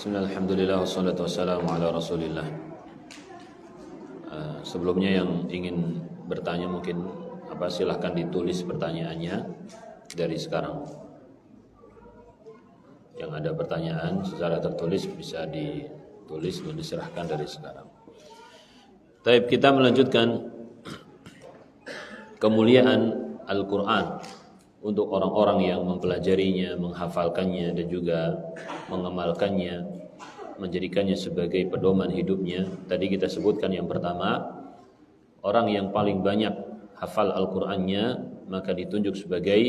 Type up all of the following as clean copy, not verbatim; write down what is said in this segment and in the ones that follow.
Bismillah, alhamdulillah, wassalatu wassalamu ala rasulillah. Sebelumnya yang ingin bertanya mungkin silahkan ditulis pertanyaannya dari sekarang. Yang ada pertanyaan secara tertulis bisa ditulis dan diserahkan dari sekarang. Baik, kita melanjutkan kemuliaan Al-Quran untuk orang-orang yang mempelajarinya, menghafalkannya dan juga mengamalkannya, menjadikannya sebagai pedoman hidupnya. Tadi kita sebutkan yang pertama, orang yang paling banyak hafal Al-Qur'annya maka ditunjuk sebagai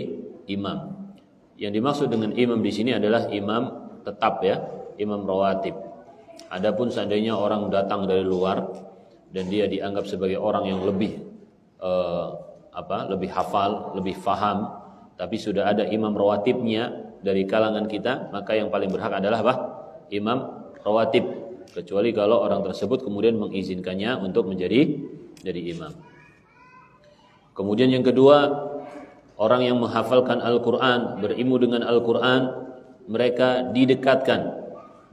imam. Yang dimaksud dengan imam di sini adalah imam tetap ya, imam rawatib. Adapun seandainya orang datang dari luar dan dia dianggap sebagai orang yang lebih lebih hafal, lebih faham, tapi sudah ada imam rawatibnya dari kalangan kita, maka yang paling berhak adalah imam rawatib, kecuali kalau orang tersebut kemudian mengizinkannya untuk menjadi imam. Kemudian yang kedua, orang yang menghafalkan Al-Quran, berilmu dengan Al-Quran, mereka didekatkan,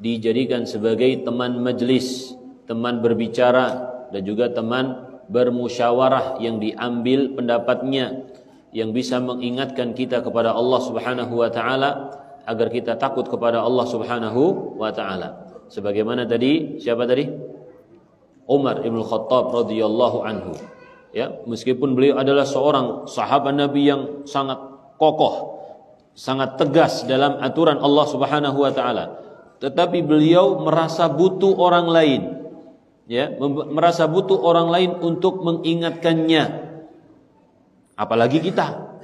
dijadikan sebagai teman majlis, teman berbicara dan juga teman bermusyawarah yang diambil pendapatnya, yang bisa mengingatkan kita kepada Allah Subhanahu wa taala agar kita takut kepada Allah Subhanahu wa taala. Sebagaimana tadi, siapa tadi? Umar Ibn Khattab radhiyallahu anhu. Ya, meskipun beliau adalah seorang sahabat Nabi yang sangat kokoh, sangat tegas dalam aturan Allah Subhanahu wa taala, tetapi beliau merasa butuh orang lain. Ya, merasa butuh orang lain untuk mengingatkannya. Apalagi kita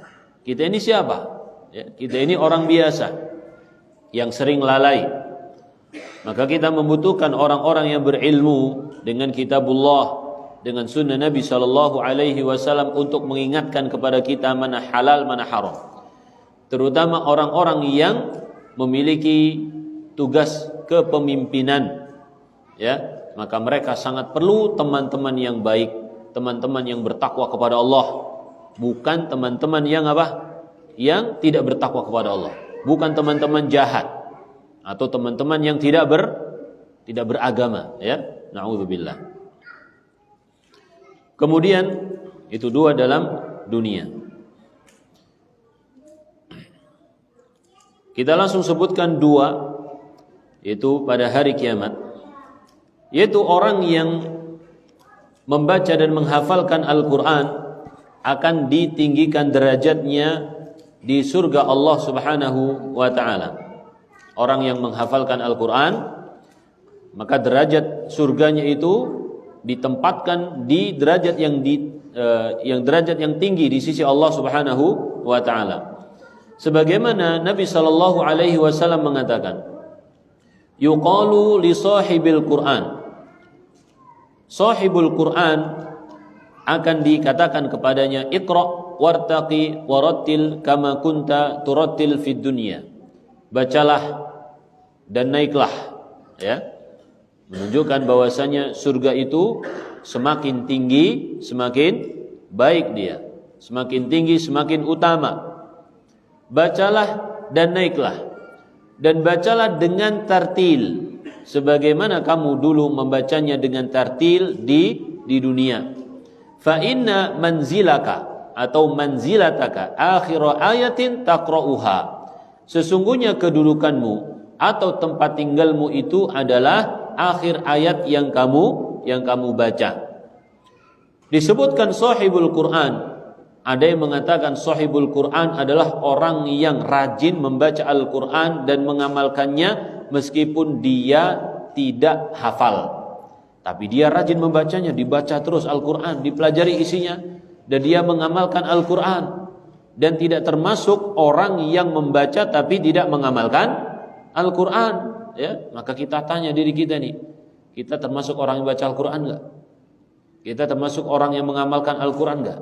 ini siapa? Ya, kita ini orang biasa yang sering lalai. Maka kita membutuhkan orang-orang yang berilmu dengan kitabullah, dengan sunnah Nabi SAW untuk mengingatkan kepada kita mana halal, mana haram. Terutama orang-orang yang memiliki tugas kepemimpinan. Ya, maka mereka sangat perlu teman-teman yang baik, teman-teman yang bertakwa kepada Allah. Bukan teman-teman yang yang tidak bertakwa kepada Allah. Bukan teman-teman jahat atau teman-teman yang tidak beragama, ya. Na'udzubillah. Kemudian itu dua dalam dunia. Kita langsung sebutkan dua, yaitu pada hari kiamat, yaitu orang yang membaca dan menghafalkan Al-Quran akan ditinggikan derajatnya di surga Allah Subhanahu wa taala. Orang yang menghafalkan Al-Quran, maka derajat surganya itu ditempatkan di derajat derajat yang tinggi di sisi Allah Subhanahu wa taala. Sebagaimana Nabi sallallahu alaihi wasallam mengatakan, yuqalu li sahibil Qur'an. Sahibul Qur'an akan dikatakan kepadanya, Iqra wartaqi warattil kama kunta turattil fid dunya. Bacalah dan naiklah, ya. Menunjukkan bahwasanya surga itu semakin tinggi, semakin baik dia. Semakin tinggi, semakin utama. Bacalah dan naiklah. Dan bacalah dengan tartil, sebagaimana kamu dulu membacanya dengan tartil di dunia. Fa inna manzilaka atau manzilataka akhir ayatin taqra'uha. Sesungguhnya kedudukanmu atau tempat tinggalmu itu adalah akhir ayat yang kamu baca. Disebutkan sahibul Quran. Ada yang mengatakan sahibul Quran adalah orang yang rajin membaca Al-Quran dan mengamalkannya meskipun dia tidak hafal. Tapi dia rajin membacanya, dibaca terus Al-Quran, dipelajari isinya, dan dia mengamalkan Al-Quran. Dan tidak termasuk orang yang membaca tapi tidak mengamalkan Al-Quran. Ya, maka kita tanya diri kita nih, kita termasuk orang yang baca Al-Quran enggak? Kita termasuk orang yang mengamalkan Al-Quran enggak?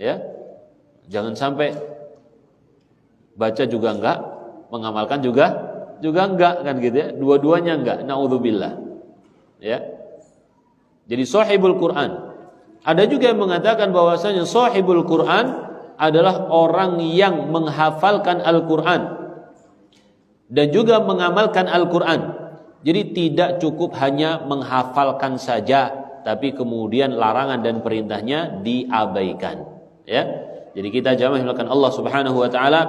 Ya, jangan sampai baca juga enggak, mengamalkan juga enggak, kan gitu ya? Dua-duanya enggak, na'udzubillah. Ya. Jadi sahibul Quran. Ada juga yang mengatakan bahwasanya sahibul Quran adalah orang yang menghafalkan Al-Quran dan juga mengamalkan Al-Quran Jadi tidak cukup hanya menghafalkan saja, tapi kemudian larangan dan perintahnya diabaikan. Ya, jadi kita jamaah melakukan Allah Subhanahu Wa Taala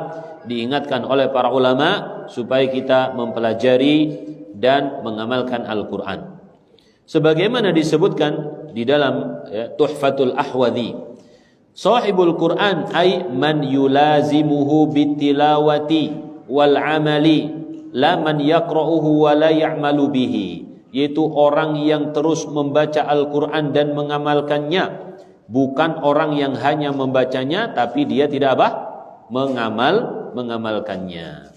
diingatkan oleh para ulama supaya kita mempelajari dan mengamalkan Al-Quran. Sebagaimana disebutkan di dalam Tuhfatul Ahwadhi, Sahibul Quran ay man yulazimuhu bitilawati wal amali la man yaqra'uhu wa la ya'malu bihi, yaitu orang yang terus membaca Al-Quran dan mengamalkannya, bukan orang yang hanya membacanya tapi dia tidak apa? Mengamalkannya.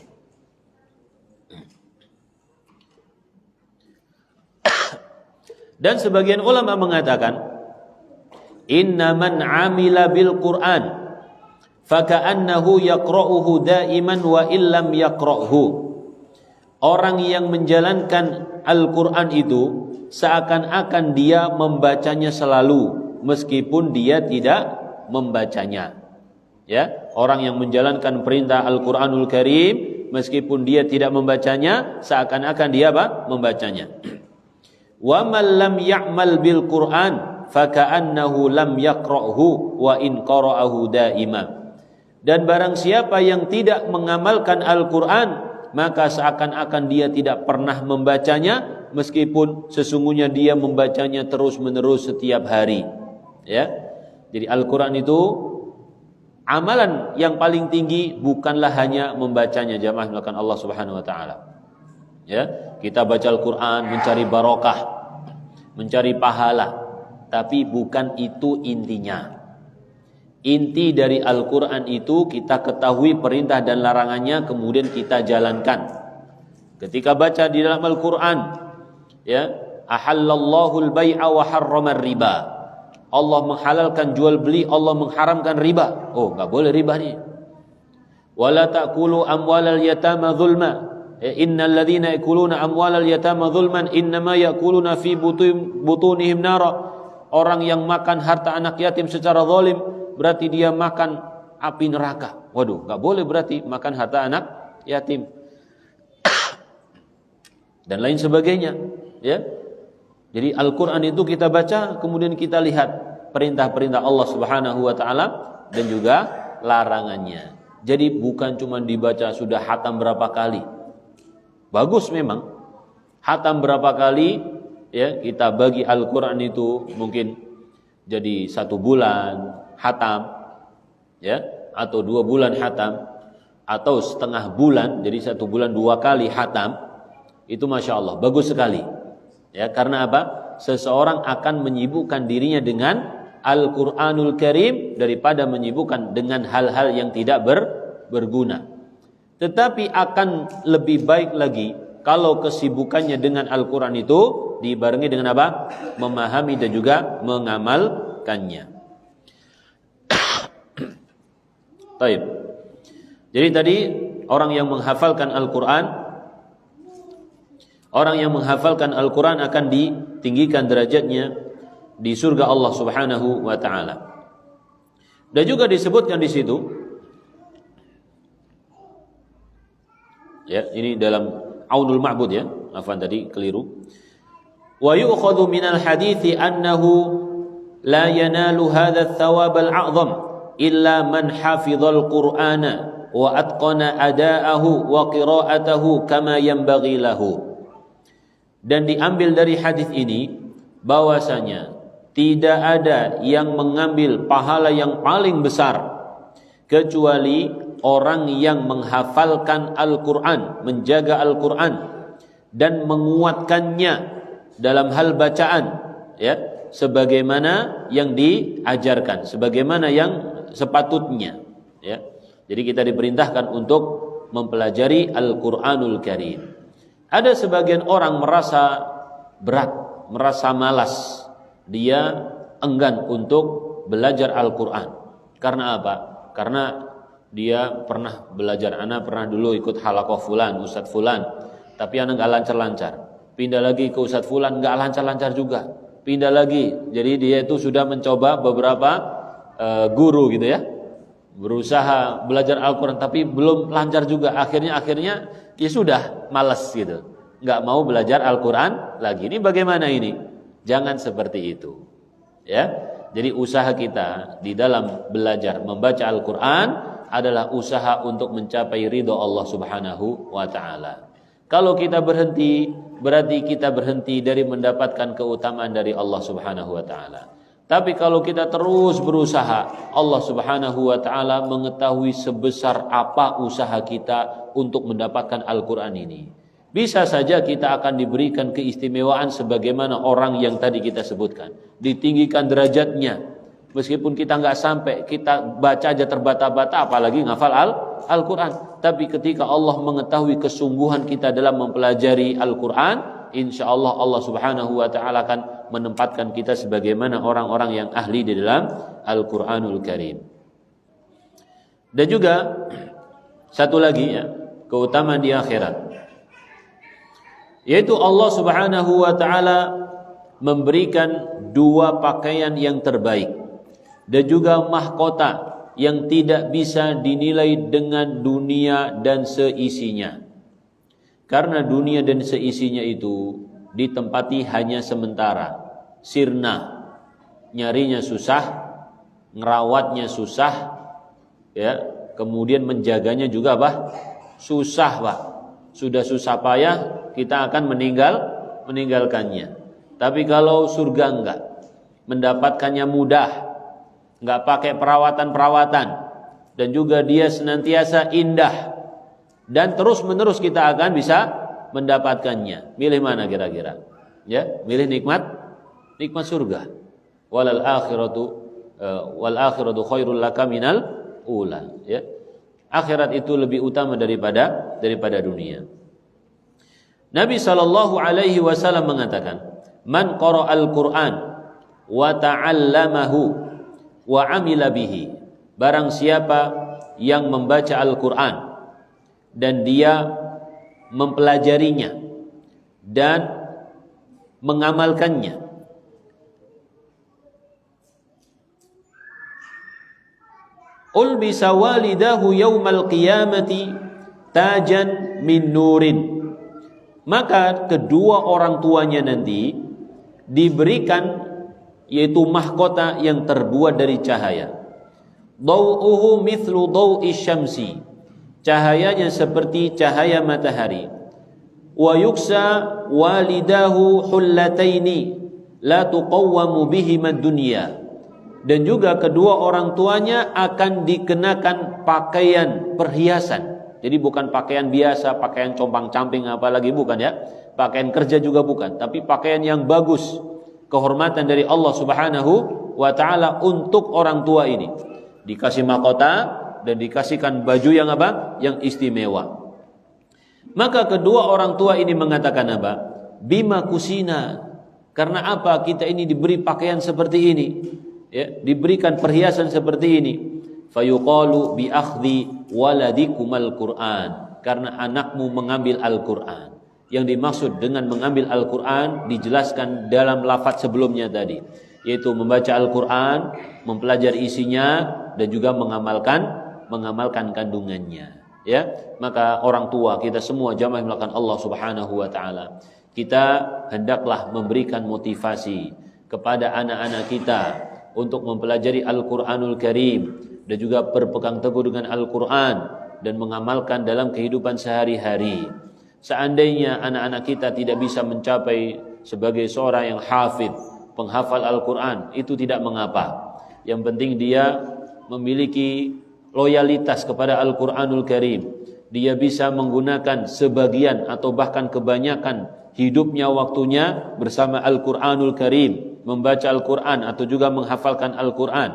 Dan sebagian ulama mengatakan, inna man amila bil Qur'an faka'annahu yaqra'uhu daiman wa illam yaqra'hu. Orang yang menjalankan Al-Quran itu seakan-akan dia membacanya selalu meskipun dia tidak membacanya. Ya, orang yang menjalankan perintah Al-Quranul Karim meskipun dia tidak membacanya seakan-akan dia apa? Membacanya. Wa man lam ya'mal bil Qur'an faka'annahu lam yaqra'hu wa in qara'ahu daima. Dan barang siapa yang tidak mengamalkan Al-Qur'an, maka seakan-akan dia tidak pernah membacanya meskipun sesungguhnya dia membacanya terus-menerus setiap hari. Ya. Jadi Al-Qur'an itu amalan yang paling tinggi bukanlah hanya membacanya, jamaah melakukan Allah Subhanahu wa taala. Ya, kita baca Al-Quran mencari barokah, mencari pahala, tapi bukan itu intinya. Inti dari Al-Quran itu kita ketahui perintah dan larangannya, kemudian kita jalankan. Ketika baca di dalam Al-Quran, ya, ahallallahu al-bai'a wa harrama riba. Allah menghalalkan jual beli, Allah mengharamkan riba. Oh, enggak boleh riba nih. Wala ta'kulu amwalal yatama zulma. Innal ladzina yakuluna amwalal yatama zulman innama yakuluna fi butunihim nara. Orang yang makan harta anak yatim secara zalim berarti dia makan api neraka. Waduh, enggak boleh berarti makan harta anak yatim. Dan lain sebagainya, ya. Jadi Al-Qur'an itu kita baca, kemudian kita lihat perintah-perintah Allah Subhanahu wa taala dan juga larangannya. Jadi bukan cuma dibaca sudah hatam berapa kali. Bagus memang hatam berapa kali, ya, kita bagi Al-Quran itu mungkin jadi 1 bulan hatam, ya, atau 2 bulan hatam, atau setengah bulan, jadi 1 bulan 2 kali hatam. Itu Masya Allah bagus sekali, ya. Karena apa? Seseorang akan menyibukkan dirinya dengan Al-Quranul Karim daripada menyibukkan dengan hal-hal yang tidak berguna. Tetapi akan lebih baik lagi kalau kesibukannya dengan Al-Quran itu dibarengi dengan apa? Memahami dan juga mengamalkannya. Baik. Jadi tadi orang yang menghafalkan Al-Quran, orang yang menghafalkan Al-Quran akan ditinggikan derajatnya di surga Allah Subhanahu wa taala. Dan juga disebutkan di situ, ya, ini dalam Aunul Ma'bud, ya. Afwan tadi keliru. Wa yu'khadhu minal hadithi annahu la yanalu hadha ath-thawab al-'azam illa man hafizal Qur'ana wa atqana ada'ahu wa qira'atahu kama yanbaghi lahu. Dan diambil dari hadis ini bahwasanya tidak ada yang mengambil pahala yang paling besar kecuali orang yang menghafalkan Al-Quran, menjaga Al-Quran dan menguatkannya dalam hal bacaan, ya, sebagaimana yang diajarkan, sebagaimana yang sepatutnya, ya. Jadi kita diperintahkan untuk mempelajari Al-Quranul Karim. Ada sebagian orang merasa berat, merasa malas, dia enggan untuk belajar Al-Quran. Karena apa? Karena dia pernah belajar, anak pernah dulu ikut halaqah fulan, ustadz fulan, tapi anak gak lancar-lancar. Pindah lagi ke ustadz fulan, gak lancar-lancar juga. Pindah lagi, jadi dia itu sudah mencoba beberapa guru gitu, ya, berusaha belajar Al-Quran tapi belum lancar juga. Akhirnya ya sudah malas gitu. nggak mau belajar Al-Quran lagi. Ini bagaimana ini? Jangan seperti itu. Ya, jadi usaha kita di dalam belajar membaca Al-Quran adalah usaha untuk mencapai ridho Allah Subhanahu wa Ta'ala. Kalau kita berhenti, berarti kita berhenti dari mendapatkan keutamaan dari Allah Subhanahu wa Ta'ala. Tapi kalau kita terus berusaha, Allah Subhanahu wa Ta'ala mengetahui sebesar apa usaha kita untuk mendapatkan Al-Quran ini. Bisa saja kita akan diberikan keistimewaan sebagaimana orang yang tadi kita sebutkan, ditinggikan derajatnya. Meskipun kita nggak sampai, kita baca aja terbata-bata, apalagi ngafal Al-Quran. Tapi ketika Allah mengetahui kesungguhan kita dalam mempelajari Al-Quran, insya Allah Allah Subhanahu wa Ta'ala akan menempatkan kita sebagaimana orang-orang yang ahli di dalam Al-Quranul Karim. Dan juga satu lagi ya, keutamaan di akhirat, yaitu Allah Subhanahu wa Ta'ala memberikan dua pakaian yang terbaik dan juga mahkota yang tidak bisa dinilai dengan dunia dan seisinya. Karena dunia dan seisinya itu ditempati hanya sementara, sirna, nyarinya susah, ngerawatnya susah, ya, kemudian menjaganya juga susah, Pak. Sudah susah payah, kita akan meninggalkannya. Tapi kalau surga enggak, mendapatkannya mudah, enggak pakai perawatan-perawatan, dan juga dia senantiasa indah, dan terus-menerus kita akan bisa mendapatkannya. Milih mana kira-kira? Ya, milih nikmat surga. Wal akhiratu khairul laka minal ula. Ya. Akhirat itu lebih utama daripada dunia. Nabi sallallahu alaihi wasallam mengatakan, "Man qara'al Qur'an wa ta'allamahu wa 'amila bihi." Barang siapa yang membaca Al-Qur'an dan dia mempelajarinya dan mengamalkannya, ulbisa walidahu yaumal qiyamati tajan min nurin. Maka kedua orang tuanya nanti diberikan yaitu mahkota yang terbuat dari cahaya. Daw'uhu mithlu daw'i syamsi. Cahayanya seperti cahaya matahari. Wa yuksa walidahu hullataini la tuqawwamu bihima dunya. Dan juga kedua orang tuanya akan dikenakan pakaian perhiasan. Jadi bukan pakaian biasa, pakaian compang-camping apalagi, bukan ya. Pakaian kerja juga bukan, tapi pakaian yang bagus, kehormatan dari Allah Subhanahu wa Ta'ala untuk orang tua ini. Dikasih mahkota dan dikasihkan baju yang apa? Yang istimewa. Maka kedua orang tua ini mengatakan apa? Bima kusina. Karena apa kita ini diberi pakaian seperti ini? Ya, diberikan perhiasan seperti ini. Fayuqalu bi akhdhi waladikumal Qur'an. Karena anakmu mengambil Al-Qur'an. Yang dimaksud dengan mengambil Al-Qur'an dijelaskan dalam lafaz sebelumnya tadi, yaitu membaca Al-Qur'an, mempelajari isinya, dan juga mengamalkan kandungannya. Ya, maka orang tua kita semua jamaah yang melakukan Allah Subhanahu wa Ta'ala, kita hendaklah memberikan motivasi kepada anak-anak kita untuk mempelajari Al-Quranul Karim dan juga berpegang teguh dengan Al-Quran dan mengamalkan dalam kehidupan sehari-hari. Seandainya anak-anak kita tidak bisa mencapai sebagai seorang yang hafidh, penghafal Al-Quran, itu tidak mengapa. Yang penting dia memiliki loyalitas kepada Al-Quranul Karim. Dia bisa menggunakan sebagian atau bahkan kebanyakan hidupnya, waktunya bersama Al-Quranul Karim, membaca Al-Quran atau juga menghafalkan Al-Quran.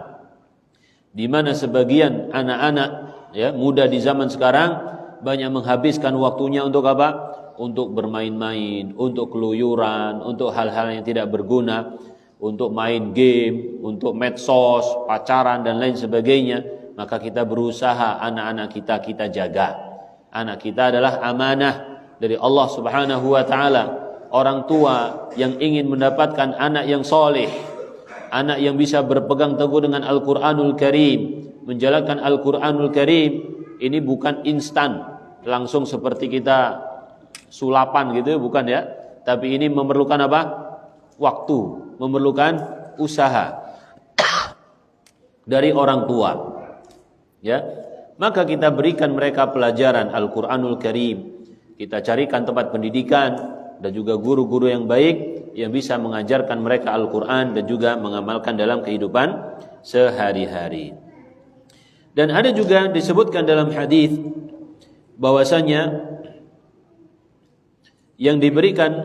Di mana sebagian anak-anak ya muda di zaman sekarang banyak menghabiskan waktunya untuk apa? Untuk bermain-main, untuk keluyuran, untuk hal-hal yang tidak berguna, untuk main game, untuk medsos, pacaran dan lain sebagainya. Maka kita berusaha anak-anak kita jaga. Anak kita adalah amanah dari Allah Subhanahu wa Ta'ala. Orang tua yang ingin mendapatkan anak yang soleh, anak yang bisa berpegang teguh dengan Al-Quranul Karim, menjalankan Al-Quranul Karim, ini bukan instan langsung seperti kita sulapan gitu, bukan ya. Tapi ini memerlukan apa? Waktu, memerlukan usaha dari orang tua. Ya. Maka kita berikan mereka pelajaran Al-Qur'anul Karim. Kita carikan tempat pendidikan dan juga guru-guru yang baik yang bisa mengajarkan mereka Al-Qur'an dan juga mengamalkan dalam kehidupan sehari-hari. Dan ada juga disebutkan dalam hadis bahwasanya yang diberikan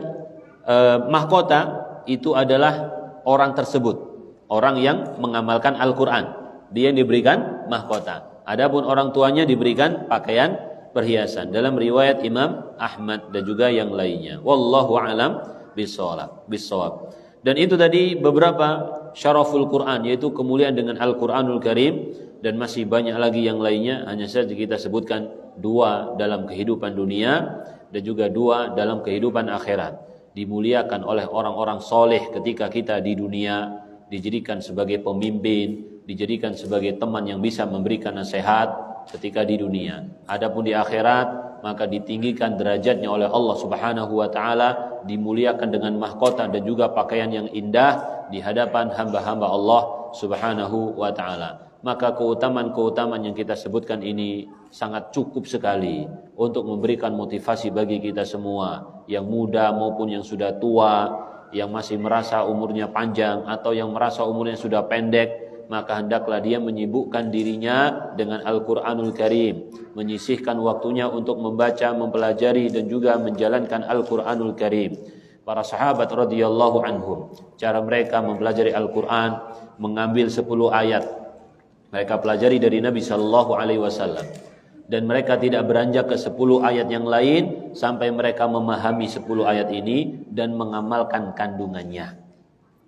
mahkota itu adalah orang tersebut, orang yang mengamalkan Al-Qur'an. Dia yang diberikan mahkota. Adapun orang tuanya diberikan pakaian perhiasan. Dalam riwayat Imam Ahmad dan juga yang lainnya. Wallahu a'lam bishawab. Dan itu tadi beberapa syaraful Quran, yaitu kemuliaan dengan Al-Qur'anul Karim, dan masih banyak lagi yang lainnya. Hanya saja kita sebutkan 2 dalam kehidupan dunia dan juga 2 dalam kehidupan akhirat. Dimuliakan oleh orang-orang soleh ketika kita di dunia, dijadikan sebagai pemimpin, dijadikan sebagai teman yang bisa memberikan nasihat ketika di dunia. Adapun di akhirat, maka ditinggikan derajatnya oleh Allah Subhanahu wa taala, dimuliakan dengan mahkota dan juga pakaian yang indah di hadapan hamba-hamba Allah Subhanahu wa taala. Maka keutamaan-keutamaan yang kita sebutkan ini sangat cukup sekali untuk memberikan motivasi bagi kita semua, yang muda maupun yang sudah tua, yang masih merasa umurnya panjang atau yang merasa umurnya sudah pendek. Maka hendaklah dia menyibukkan dirinya dengan Al-Qur'anul Karim, menyisihkan waktunya untuk membaca, mempelajari dan juga menjalankan Al-Qur'anul Karim. Para sahabat radhiyallahu anhum, cara mereka mempelajari Al-Qur'an, mengambil 10 ayat mereka pelajari dari Nabi sallallahu alaihi wasallam, dan mereka tidak beranjak ke 10 ayat yang lain sampai mereka memahami 10 ayat ini dan mengamalkan kandungannya.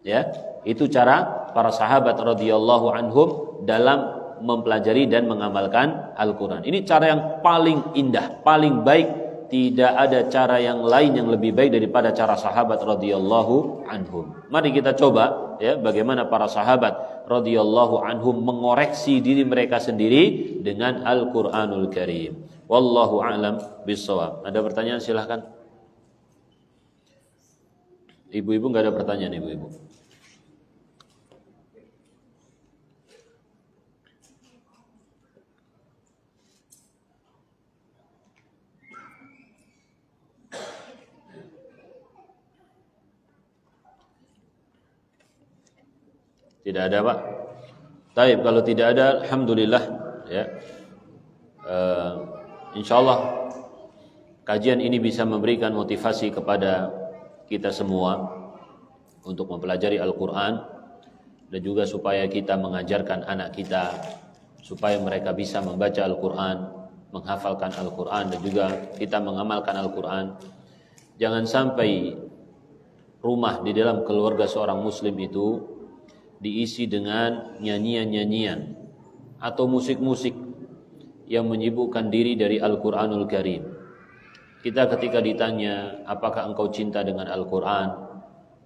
Ya, itu cara para sahabat radhiyallahu anhum dalam mempelajari dan mengamalkan Al-Qur'an. Ini cara yang paling indah, paling baik. Tidak ada cara yang lain yang lebih baik daripada cara sahabat radhiyallahu anhum. Mari kita coba ya bagaimana para sahabat radhiyallahu anhum mengoreksi diri mereka sendiri dengan Al-Qur'anul Karim. Wallahu a'lam bishawab. Ada pertanyaan silahkan. Ibu-ibu enggak ada pertanyaan, ibu-ibu. Tidak ada, Pak. Taib, kalau tidak ada, alhamdulillah ya. Insyaallah kajian ini bisa memberikan motivasi kepada kita semua untuk mempelajari Al-Qur'an, dan juga supaya kita mengajarkan anak kita supaya mereka bisa membaca Al-Qur'an, menghafalkan Al-Qur'an, dan juga kita mengamalkan Al-Qur'an. Jangan sampai rumah di dalam keluarga seorang muslim itu diisi dengan nyanyian-nyanyian atau musik-musik yang menyibukkan diri dari Al-Qur'anul Karim. Kita ketika ditanya, apakah engkau cinta dengan Al-Qur'an?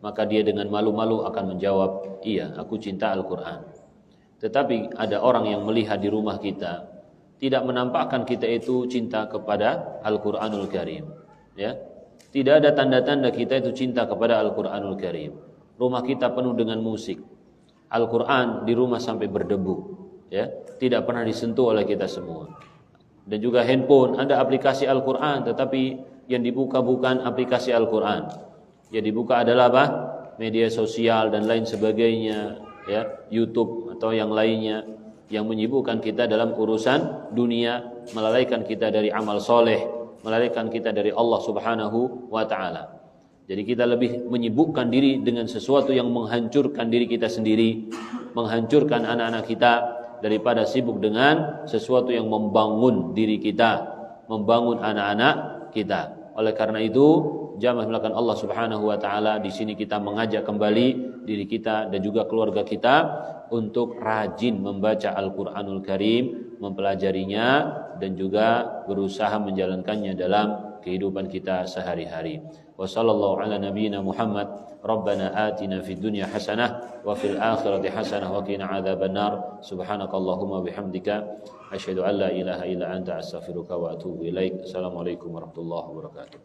Maka dia dengan malu-malu akan menjawab, iya, aku cinta Al-Qur'an. Tetapi ada orang yang melihat di rumah kita, tidak menampakkan kita itu cinta kepada Al-Qur'anul Karim. Ya, tidak ada tanda-tanda kita itu cinta kepada Al-Qur'anul Karim. Rumah kita penuh dengan musik. Al-Qur'an di rumah sampai berdebu, ya, tidak pernah disentuh oleh kita semua. Dan juga handphone, ada aplikasi Al-Qur'an, tetapi yang dibuka bukan aplikasi Al-Qur'an. Yang dibuka adalah apa? Media sosial dan lain sebagainya, ya, YouTube atau yang lainnya, yang menyibukkan kita dalam urusan dunia, melalaikan kita dari amal soleh, melalaikan kita dari Allah Subhanahu wa ta'ala. Jadi kita lebih menyibukkan diri dengan sesuatu yang menghancurkan diri kita sendiri, menghancurkan anak-anak kita, daripada sibuk dengan sesuatu yang membangun diri kita, membangun anak-anak kita. Oleh karena itu, jamaah melakukan Allah Subhanahu wa taala, di sini kita mengajak kembali diri kita dan juga keluarga kita untuk rajin membaca Al-Qur'anul Karim, mempelajarinya dan juga berusaha menjalankannya dalam kehidupan kita sehari-hari. Wa sallallahu ala nabiyyina Muhammad, Rabbana atina fid dunya hasanah wa fil akhirati hasanah wa qina adzabannar. Subhanakallahumma bihamdika asyhadu an la ilaha illa anta astaghfiruka wa atubu ilaik. Assalamualaikum warahmatullahi wabarakatuh.